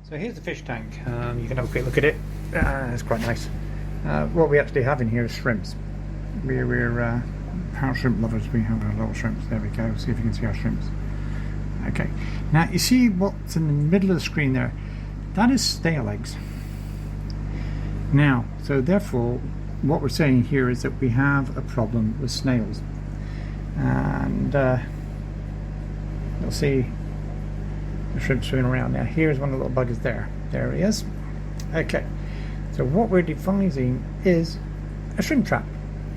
So here's the fish tank. You can have a quick look at it. It's quite nice. What we actually have in here is shrimps. We're power shrimp lovers. We have our little shrimps. There we go. See if you can see our shrimps. Okay. Now you see what's in the middle of the screen there? That is snail eggs. Now, so therefore, what we're saying here is that we have a problem with snails. And you'll see the shrimp swimming around. Now here's one of the little buggers there. There he is. Okay, so what we're devising is a shrimp trap.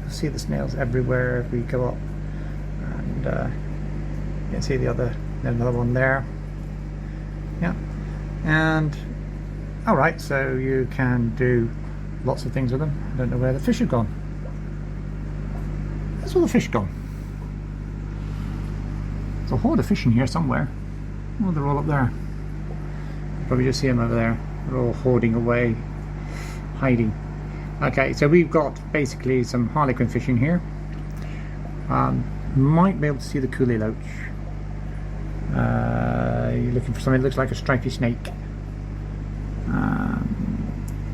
You'll see the snails everywhere if we go up. And you can see there's another one there. Yeah. And alright, so you can do lots of things with them. I don't know where the fish have gone. Where's all the fish gone? There's a horde of fish in here somewhere. Oh, they're all up there. Probably just see them over there. They're all hoarding away, hiding. Okay, so we've got basically some harlequin fish in here. Might be able to see the coolie loach. You're looking for something that looks like a stripy snake.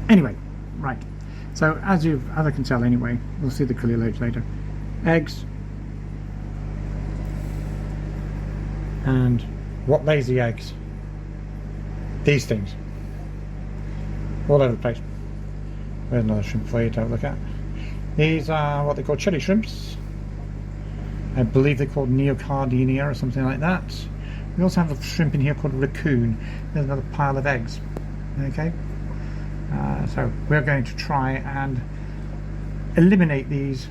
Anyway, right. So as I can tell anyway, we'll see the coolie loach later. Eggs. And what lays the eggs? These things. All over the place. There's another shrimp for you to have a look at. These are what they call cherry shrimps. I believe they're called neocardinia or something like that. We also have a shrimp in here called raccoon. There's another pile of eggs. Okay. So we're going to try and eliminate these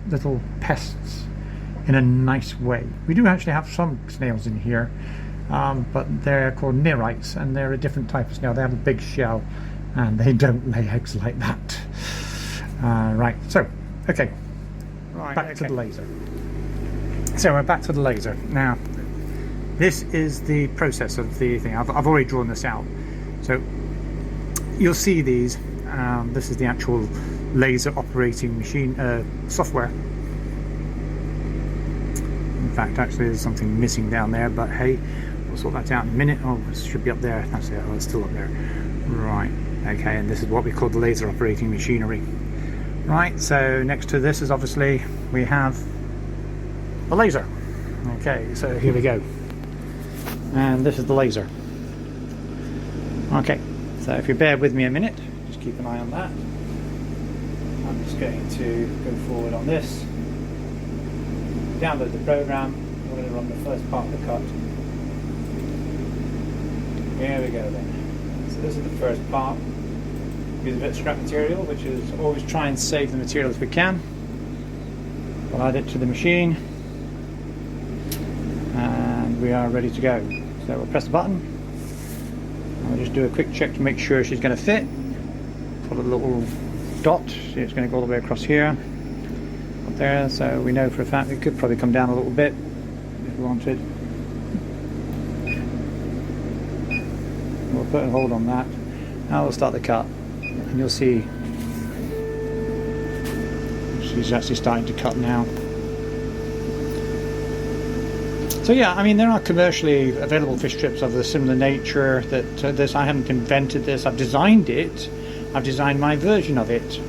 little pests in a nice way. We do actually have some snails in here, but they're called neorites, and they're a different type of snail. They have a big shell and they don't lay eggs like that. Right, so okay, back to the laser. So we're back to the laser. Now this is the process of the thing. I've already drawn this out, so you'll see these. This is the actual laser operating machine software. In fact, actually there's something missing down there, but hey, we'll sort that out in a minute. Oh, it should be up there. That's it. Oh, it's still up there. Right. Okay, and this is what we call the laser operating machinery. Right, so next to this is obviously we have the laser. Okay, so here we go. And this is the laser. Okay, so if you bear with me a minute, just keep an eye on that. I'm just going to go forward on this. Download the program. We're going to run the first part of the cut. Here we go then. So this is the first part. Use a bit of scrap material, which is always try and save the material if we can. We'll add it to the machine. And we are ready to go. So we'll press the button. I'll just do a quick check to make sure she's going to fit. Put a little dot. See, it's going to go all the way across here. Up there, so we know for a fact it could probably come down a little bit if we wanted. We'll put a hold on that. Now we'll start the cut, and you'll see she's actually starting to cut now. So yeah, I mean there are commercially available fish strips of a similar nature. That this, I haven't invented this. I've designed it. I've designed my version of it.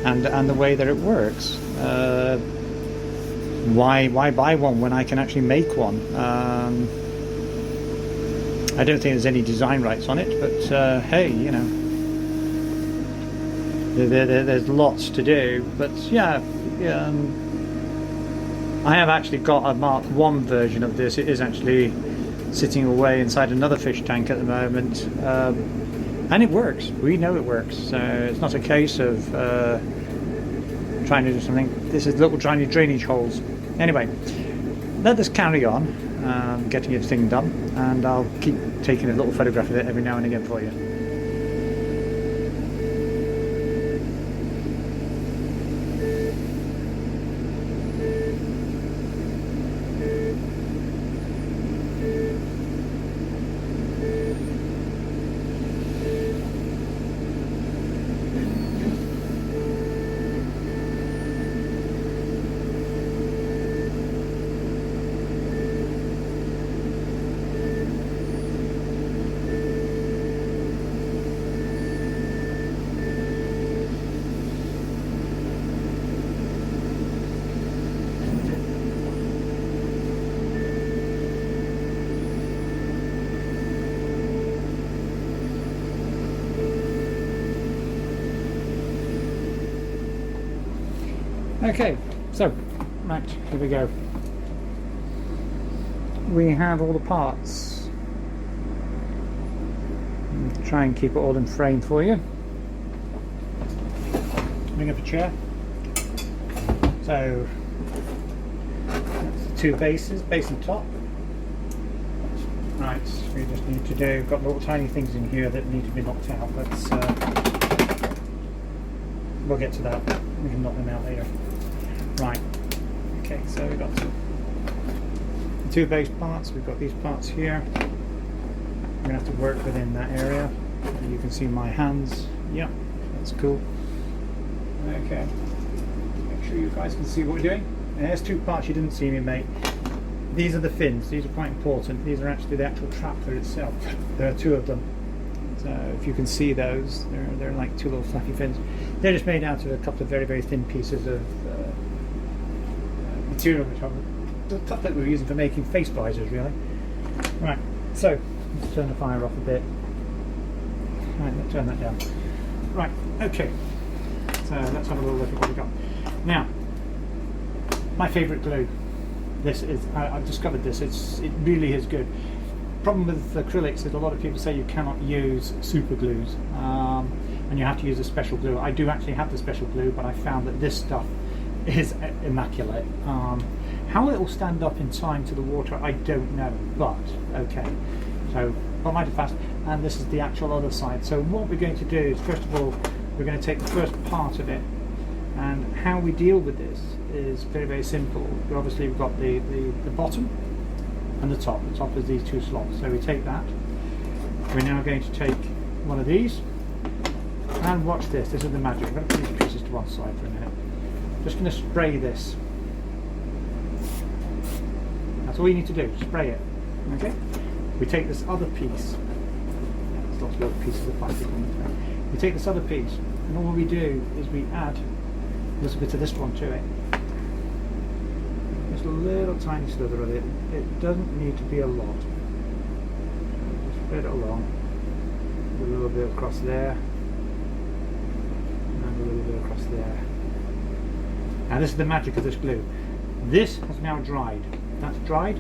And the way that it works. Why buy one when I can actually make one? I don't think there's any design rights on it, but hey, you know, there's lots to do. But yeah, I have actually got a Mark 1 version of this. It is actually sitting away inside another fish tank at the moment. And it works. We know it works. So it's not a case of trying to do something. This is little tiny drainage holes. Anyway, let us carry on getting everything done, and I'll keep taking a little photograph of it every now and again for you. Okay, so right, here we go. We have all the parts. I'll try and keep it all in frame for you. Bring up a chair. So that's the two bases, base and top. Right, we just need to do, got little tiny things in here that need to be knocked out. Let's we'll get to that. We can knock them out later. Right. Okay, so we've got the two base parts. We've got these parts here. We're gonna have to work within that area. You can see my hands. Yep, that's cool. Okay. Make sure you guys can see what we're doing. And there's two parts you didn't see me make. These are the fins. These are quite important. These are actually the actual trapper itself. There are two of them. So if you can see those, they're like two little fluffy fins. They're just made out of a couple of very, very thin pieces of material, which are the stuff that we're using for making face visors, really. Right, so let's turn the fire off a bit. Right, let's turn that down. Right, okay. So let's have a little look at what we've got. Now, my favourite glue. This is, I've discovered this, it really is good. Problem with acrylics is a lot of people say you cannot use super glues and you have to use a special glue. I do actually have the special glue, but I found that this stuff is immaculate. How it will stand up in time to the water, I don't know, but okay. So I'll light it fast, and this is the actual other side. So what we're going to do is, first of all, we're going to take the first part of it, and how we deal with this is very, very simple. Obviously we've got the bottom and the top. The top is these two slots. So we take that. We're now going to take one of these, and watch this. This is the magic. I'm going to put these pieces to one side for a minute. Just going to spray this. That's all you need to do. Spray it. Okay. We take this other piece. There's lots of little pieces of plastic on the thing. We take this other piece, and all we do is we add a little bit of this one to it. Just a little tiny slither of it. It doesn't need to be a lot. Just spread it along. A little bit across there. And a little bit across there. Now this is the magic of this glue. This has now dried. That's dried.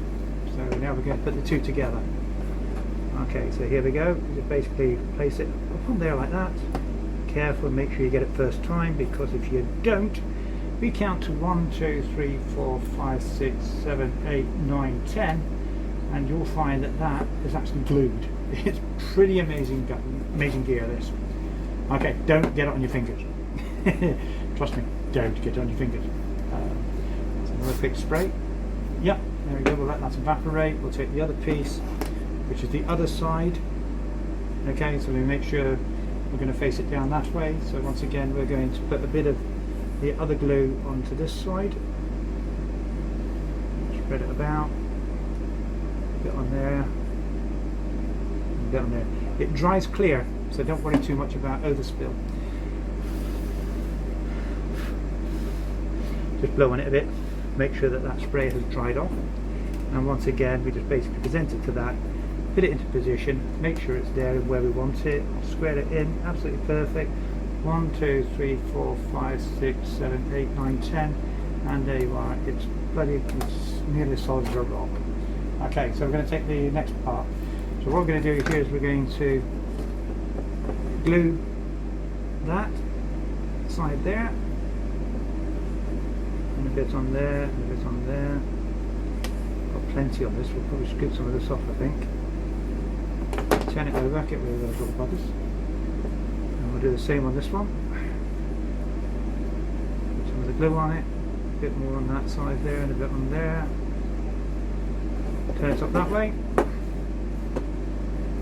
So now we're going to put the two together. Okay, so here we go. You just basically place it up on there like that. Careful, make sure you get it first time, because if you don't, we count to 1, 2, 3, 4, 5, 6, 7, 8, 9, 10, and you'll find that that is actually glued. It's pretty amazing gear, this. Okay, don't get it on your fingers. Trust me, don't get it on your fingers. So another quick spray. Yep, there we go. We'll let that evaporate. We'll take the other piece, which is the other side. Okay, so we make sure we're going to face it down that way. So once again, we're going to put a bit of the other glue onto this side. Spread it about. A bit on there. A bit on there. It dries clear, so don't worry too much about overspill. Just blow on it a bit. Make sure that that spray has dried off. And once again, we just basically present it to that. Put it into position, make sure it's there where we want it, square it in, absolutely perfect. 1, 2, 3, 4, 5, 6, 7, 8, 9, 10, and there you are. It's nearly as solid as a rock. Okay, so we're going to take the next part. So what we're going to do here is we're going to glue that side there, and a bit on there, and a bit on there. Got plenty on this. We'll probably scoop some of this off, I think. Turn it over, get rid of those little buggers. And we'll do the same on this one. Put some of the glue on it, a bit more on that side there and a bit on there. Turn it up that way.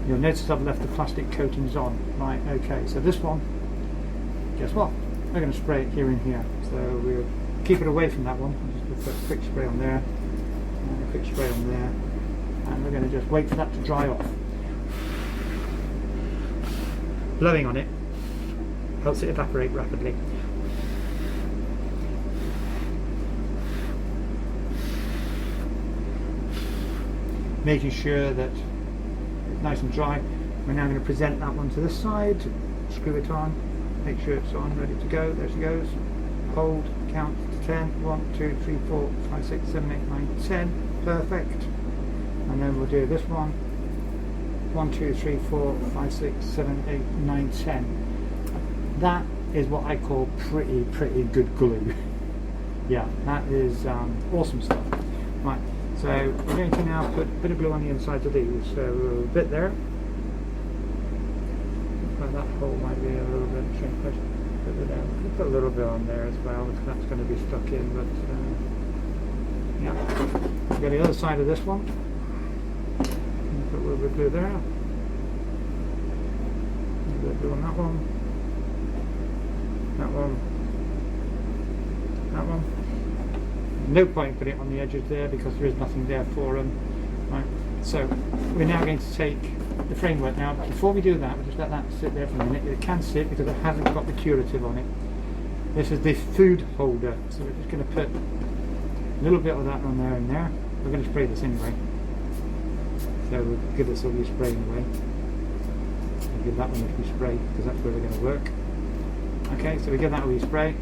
You'll notice I've left the plastic coatings on. Right, okay, so this one, guess what? We're going to spray it here and here. So we'll keep it away from that one. Just put a quick spray on there, and a quick spray on there. And we're going to just wait for that to dry off. Blowing on it helps it evaporate rapidly. Making sure that it's nice and dry. We're now going to present that one to this side, screw it on, make sure it's on, ready to go. There she goes. Hold, count 10. 1, 2, 3, 4, 5, 6, 7, 8, 9, 10. Perfect. And then we'll do this one. 1, 2, 3, 4, 5, 6, 7, 8, 9, 10. That is what I call pretty good glue. Yeah, that is awesome stuff. Right, so we're going to now put a bit of glue on the inside of these. So a bit there. That hole might be a little bit strange. Put a little bit on there as well, because that's going to be stuck in. But yeah, we've got the other side of this one. Put a little bit of glue there. A little bit of glue on that one. That one. That one. No point putting it on the edges there because there is nothing there for them. Right. So we're now going to take the framework now. But before we do that, we'll just let that sit there for a minute. It can sit because it hasn't got the curative on it. This is the food holder. So we're just going to put a little bit of that on there and there. We're going to spray this anyway. So we'll give this a wee spray anyway. We'll give that one a wee spray because that's where we're going to work. Okay, so we give that a wee spray.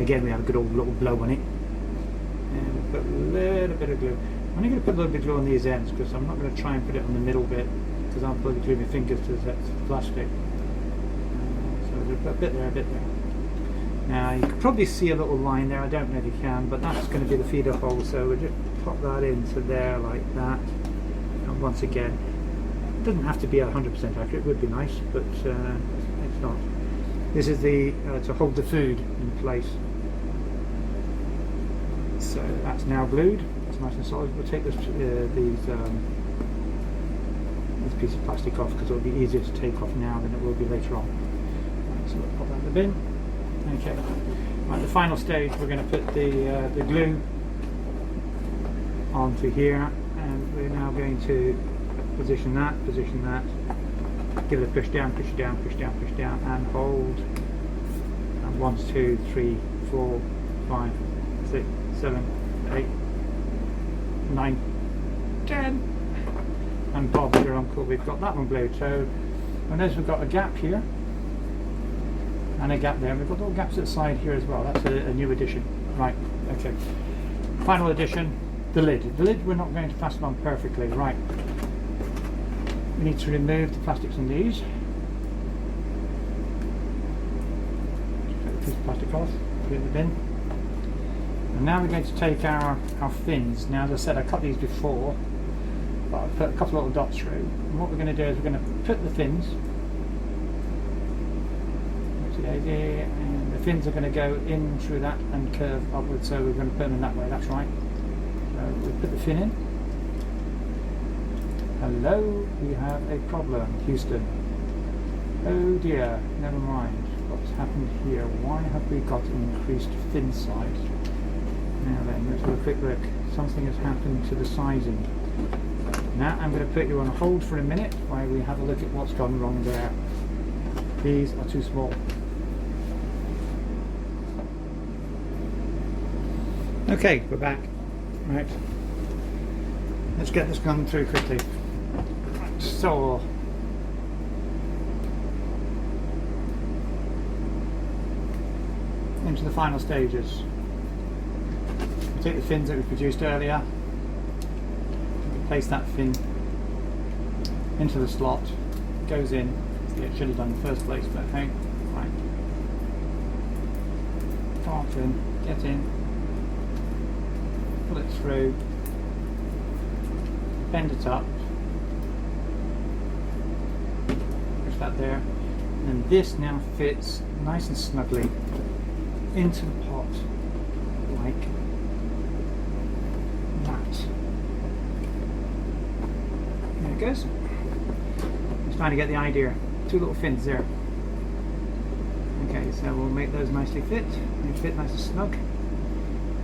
Again, we have a good old little blow on it. And we'll put a little bit of glue. I'm only going to put a little bit of glue on these ends because I'm not going to try and put it on the middle bit because I'll probably glue my fingers to the plastic. So we'll put a bit there, a bit there. Now you can probably see a little line there, I don't know if you can, but that's going to be the feeder hole, so we'll just pop that into there like that. And once again, it doesn't have to be 100% accurate, it would be nice, but it's not. This is the to hold the food in place. So that's now glued, that's nice and solid. We'll take this piece of plastic off because it will be easier to take off now than it will be later on. Right, so we'll pop that in the bin. Okay, right, the final stage we're going to put the glue onto here, and we're now going to position that, give it a push down, push down, push down, push down, and hold. And 1, 2, 3, 4, 5, 6, 7, 8, 9, 10. And Bob, your uncle, we've got that one glued. So notice we've got a gap here and a gap there. We've got little gaps at the side here as well. That's a new addition. Right, okay. Final addition, the lid. The lid we're not going to fasten on perfectly. Right. We need to remove the plastics on these. Take the piece of plastic off, put it in the bin. And now we're going to take our fins. Now, as I said, I cut these before, but I've put a couple of little dots through. And what we're going to do is we're going to put the fins. And the fins are going to go in through that and curve upwards, so we're going to put them in that way, that's right. So we'll put the fin in. Hello, we have a problem, Houston. Oh dear, never mind. What's happened here? Why have we got increased fin size? Now then, let's have a quick look. Something has happened to the sizing. Now I'm going to put you on hold for a minute while we have a look at what's gone wrong there. These are too small. Okay, we're back. Right. Let's get this gone through quickly. So, into the final stages. We take the fins that we produced earlier, place that fin into the slot, it goes in. It should have done in the first place, but hey, right. Fart in, get in, pull it through, bend it up, push that there, and this now fits nice and snugly into the pot like that. There it goes. I'm trying to get the idea. Two little fins there. Okay, so we'll make those nicely fit. They fit nice and snug.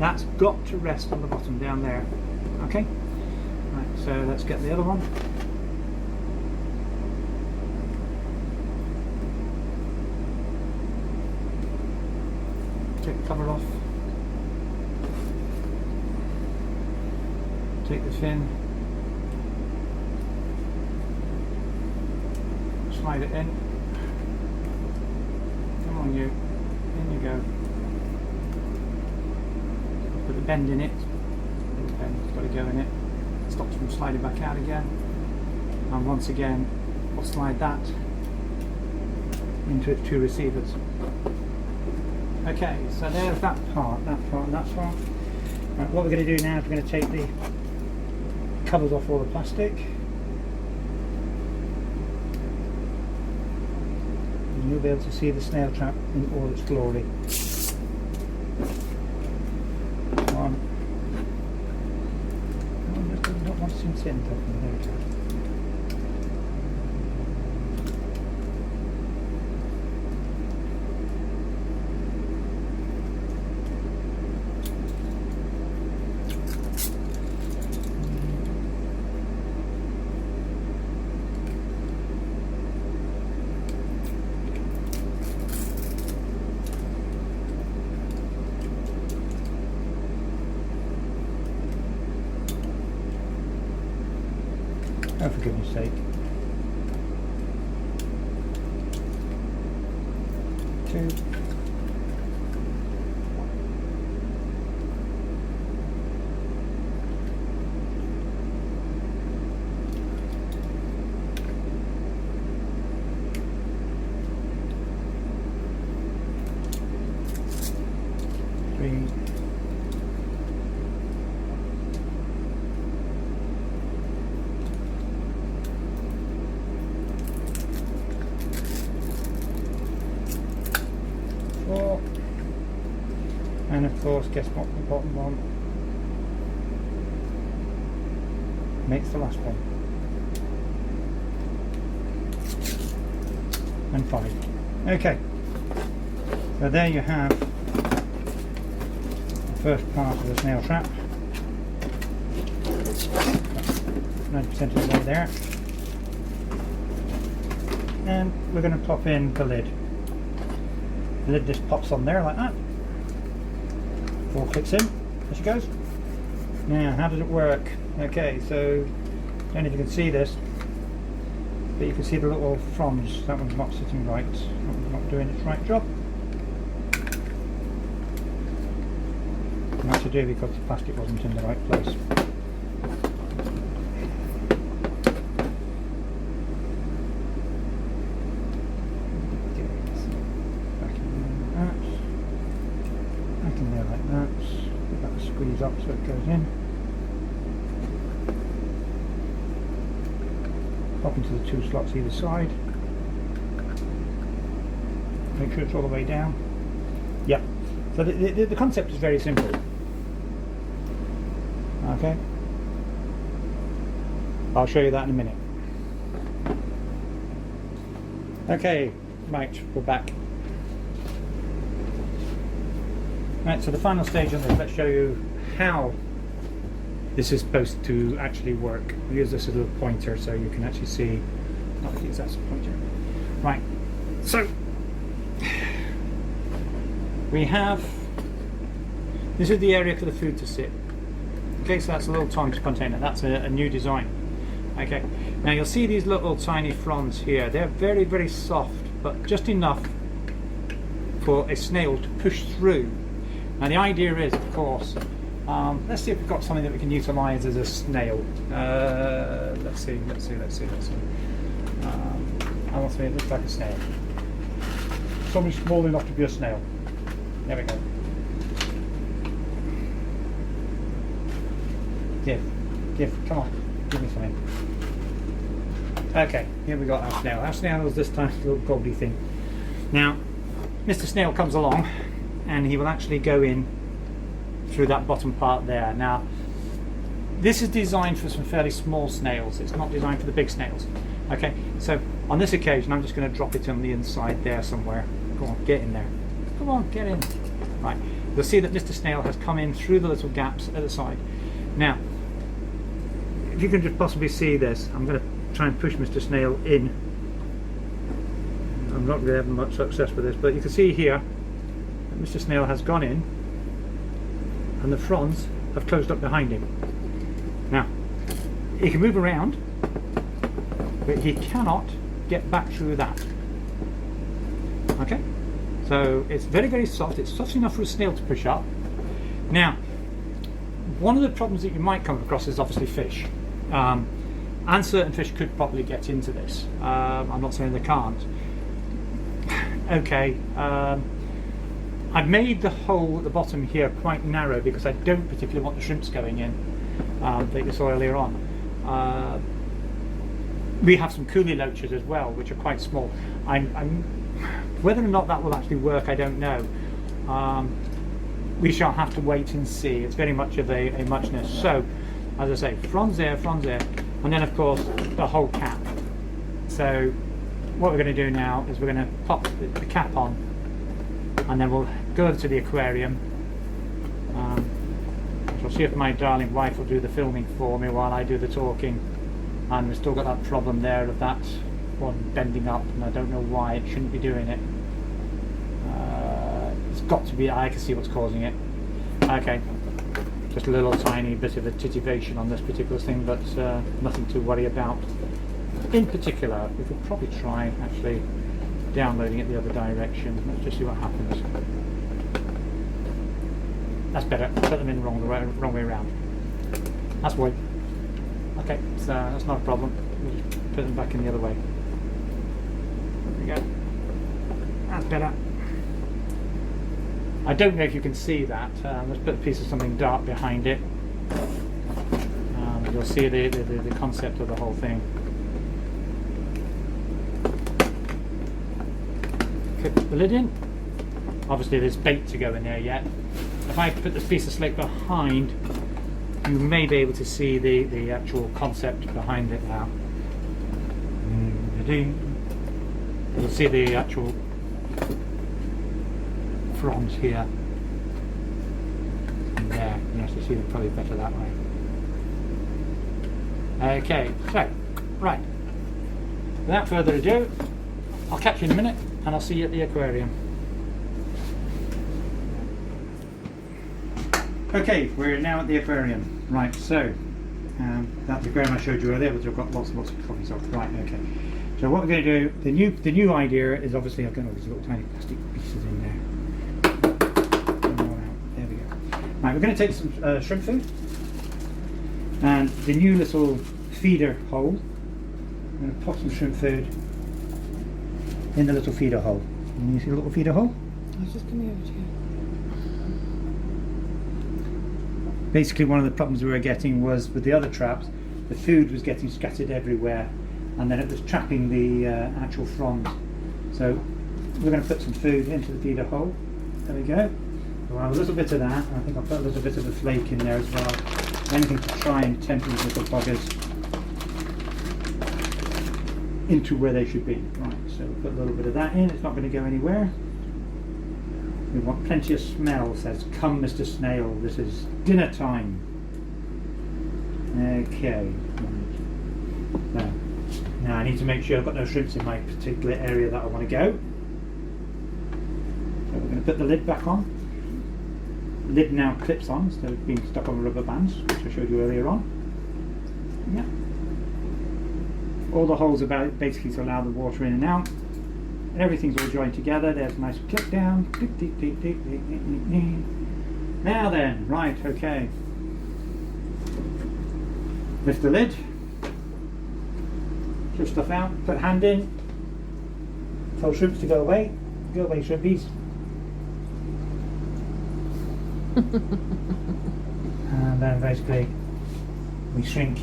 That's got to rest on the bottom down there. Okay? Right, so let's get the other one. Take the cover off. Take the fin. Slide it in. on you. In you go. Put a bend in it. Little bend's got to go in it. Stops from sliding back out again. And once again, we'll slide that into its two receivers. Okay, so there's that part, and that part. Right, what we're going to do now is we're going to take the covers off all the plastic. And you'll be able to see the snail trap in all its glory. Come on. Oh, I don't want to see it sitting top of the there we go. Oh, for goodness sake. 2. 3. 4, and of course, guess what the bottom one makes the last one, and 5. Okay, so there you have the first part of the snail trap. 90% of the way there, and we're going to pop in the lid. The lid just pops on there like that. 4 clicks in, there she goes. Now, how does it work? Okay, so I don't know if you can see this, but you can see the little fronds. That one's not sitting right. That one's not doing its right job. And that's to do because the plastic wasn't in the right place. Squeeze up so it goes in. Pop into the 2 slots either side. Make sure it's all the way down. Yep. So the concept is very simple. Okay. I'll show you that in a minute. Okay, right, we're back. Right, so the final stage on this, let's show you how this is supposed to actually work. We'll use this as a little pointer so you can actually see. I'll use that as a pointer. Right, so we have, this is the area for the food to sit. Okay, so that's a little Tom's container. That's a new design. Okay, now you'll see these little tiny fronds here. They're very, very soft, but just enough for a snail to push through. Now the idea is, of course, let's see if we've got something that we can utilise as a snail. Let's see. I want something that looks like a snail. Something small enough to be a snail. There we go. Give, come on, give me something. Okay, here we got our snail. Our snail is this tiny little gobbly thing. Now, Mr. Snail comes along, and he will actually go in through that bottom part there. Now, this is designed for some fairly small snails. It's not designed for the big snails. Okay, so on this occasion, I'm just going to drop it on the inside there somewhere. Go on, get in there. Come on, get in. Right, you'll see that Mr. Snail has come in through the little gaps at the side. Now, if you can just possibly see this, I'm going to try and push Mr. Snail in. I'm not really having much success with this, but you can see here Mr. Snail has gone in and the fronds have closed up behind him. Now, he can move around, but he cannot get back through that. Okay? So it's very, very soft. It's soft enough for a snail to push up. Now, one of the problems that you might come across is obviously fish. And certain fish could probably get into this. I'm not saying they can't. Okay, I've made the hole at the bottom here quite narrow because I don't particularly want the shrimps going in, that you saw earlier on. We have some coolie loaches as well, which are quite small. Whether or not that will actually work, I don't know. We shall have to wait and see. It's very much of a muchness. So, as I say, fronds there, and then of course the whole cap. So what we're going to do now is we're going to pop the cap on, and then we'll go over to the aquarium. I'll see if my darling wife will do the filming for me while I do the talking. And we've still got that problem there of that one bending up, and I don't know why it shouldn't be doing it. It's got to be, I can see what's causing it. Okay, just a little tiny bit of a titivation on this particular thing, but nothing to worry about. In particular, we could probably try actually downloading it the other direction. Let's just see what happens. That's better. Put them in wrong way around. That's why. Okay, so that's not a problem. We'll just put them back in the other way. There we go. That's better. I don't know if you can see that. Let's put a piece of something dark behind it. You'll see the concept of the whole thing. Put the lid in. Obviously there's bait to go in there yet. If I put this piece of slate behind, you may be able to see the actual concept behind it now. You'll see the actual fronds here and there. You have to see them probably better that way. Okay, so, right. Without further ado, I'll catch you in a minute and I'll see you at the aquarium. Okay, we're now at the aquarium. Right, so that's the aquarium I showed you earlier, which I've got lots of copies of. Right, okay. So what we're going to do, the new idea is obviously I've got all these little tiny plastic pieces in there. There we go. Right, we're going to take some shrimp food and the new little feeder hole. I'm going to pop some shrimp food in the little feeder hole. Can you see the little feeder hole? I was just coming over to you. Basically, one of the problems we were getting was with the other traps, the food was getting scattered everywhere, and then it was trapping the actual fronds. So we're going to put some food into the feeder hole. There we go. We'll have a little bit of that. I think I'll put a little bit of a flake in there as well. Anything to try and tempt these little buggers into where they should be. Right, so we'll put a little bit of that in. It's not going to go anywhere. We want plenty of smell. Says, "Come, Mr. Snail, this is dinner time." Okay. Right. Now I need to make sure I've got no shrimps in my particular area that I want to go. So we're going to put the lid back on. The lid now clips on instead of being stuck on rubber bands, which I showed you earlier on. Yeah. All the holes are basically to allow the water in and out. And everything's all joined together. There's a nice clip down. Now then, right, okay. Lift the lid. Push stuff out. Put hand in. Tell shrimps to go away. Go away, shrimpies. And then basically we shrink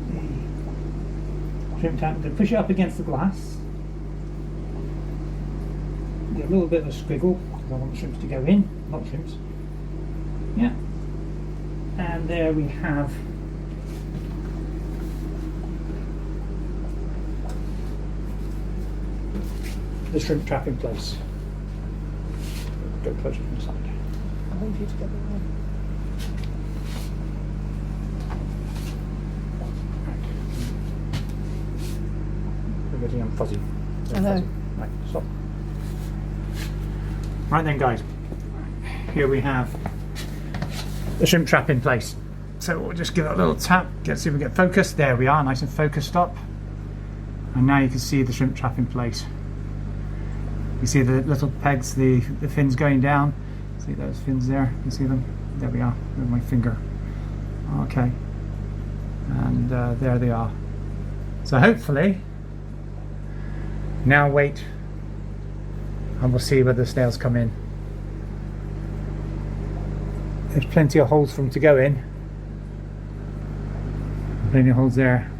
the shrimp tank. We're going to push it up against the glass. Get a little bit of a squiggle because I want the shrimps to go in, not shrimps. Yeah. And there we have the shrimp trap in place. Go closer from the side. I want you to get the one. We're getting them fuzzy. They're I know. fuzzy. Right, stop. Right then, guys, here we have the shrimp trap in place. So we'll just give it a little tap, see if we get focused. There we are, nice and focused up. And now you can see the shrimp trap in place. You see the little pegs, the fins going down. See those fins there? You see them? There we are, with my finger. Okay. And there they are. So hopefully, now wait and we'll see where the snails come in. There's plenty of holes for them to go in. Plenty of holes there.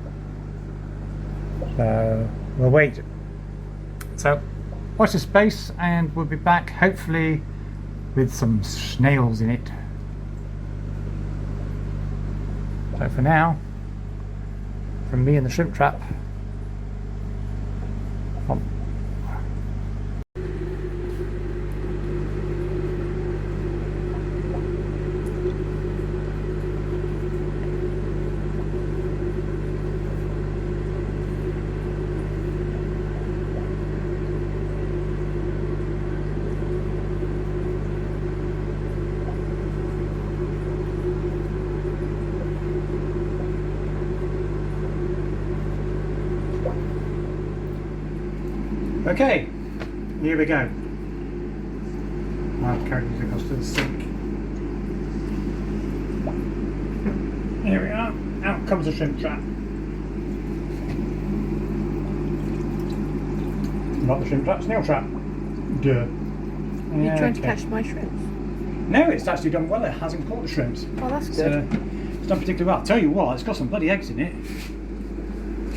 So we'll wait. So watch the space and we'll be back hopefully with some snails in it. So for now, from me and the shrimp trap, on. Okay, here we go. I'll carry these across to the sink. Here we are. Out comes the shrimp trap. Not the shrimp trap, snail trap. Duh. Are you trying to catch my shrimps? No, it's actually done well. It hasn't caught the shrimps. Oh, that's good. It's done particularly well. I'll tell you what, it's got some bloody eggs in it.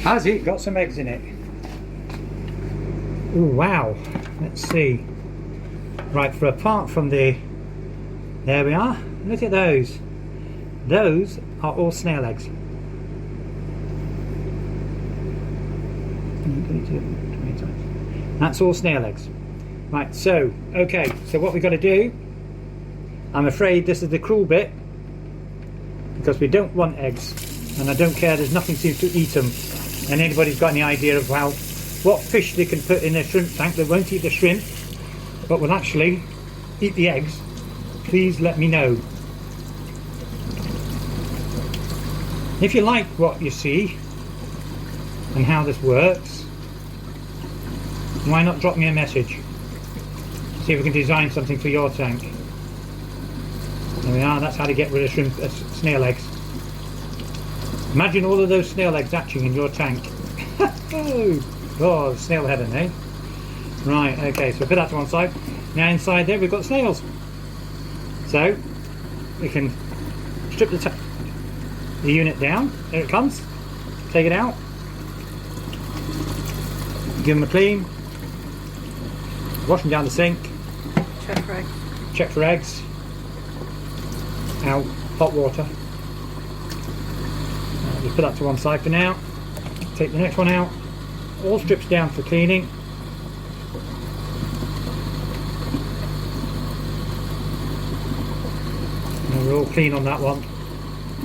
Has it got some eggs in it? Oh wow, let's see. Right, for apart from the, there we are, look at those. Those are all snail eggs. That's all snail eggs. Right, so, okay, so what we've got to do, I'm afraid this is the cruel bit, because we don't want eggs, and I don't care, there's nothing seems to eat them. And anybody's got any idea of what fish they can put in a shrimp tank that won't eat the shrimp but will actually eat the eggs, please let me know. If you like what you see and how this works, why not drop me a message, see if we can design something for your tank. There we are, that's how to get rid of snail eggs. Imagine all of those snail eggs hatching in your tank. Oh, snail heaven, eh? Right, okay, so put that to one side. Now inside there we've got snails. So, we can strip the unit down. There it comes. Take it out. Give them a clean. Wash them down the sink. Check for eggs. Check for eggs. Out, hot water. Just put that to one side for now. Take the next one out. All strips down for cleaning. And we're all clean on that one.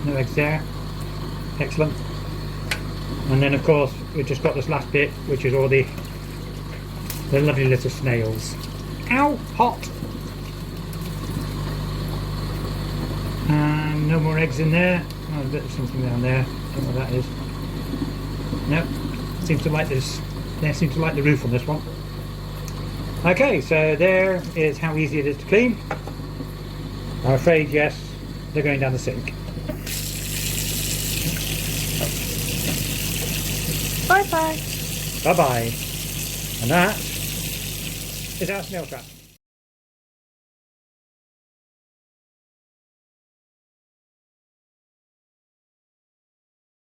No eggs there. Excellent. And then of course we've just got this last bit, which is all the lovely little snails. Ow! Hot! And no more eggs in there. Oh, a bit of something down there. Don't know what that is. Nope. Seems to like this. They seem to like the roof on this one. Okay, so there is how easy it is to clean. I'm afraid, yes, they're going down the sink. Bye bye. Bye bye. And that is our snail trap.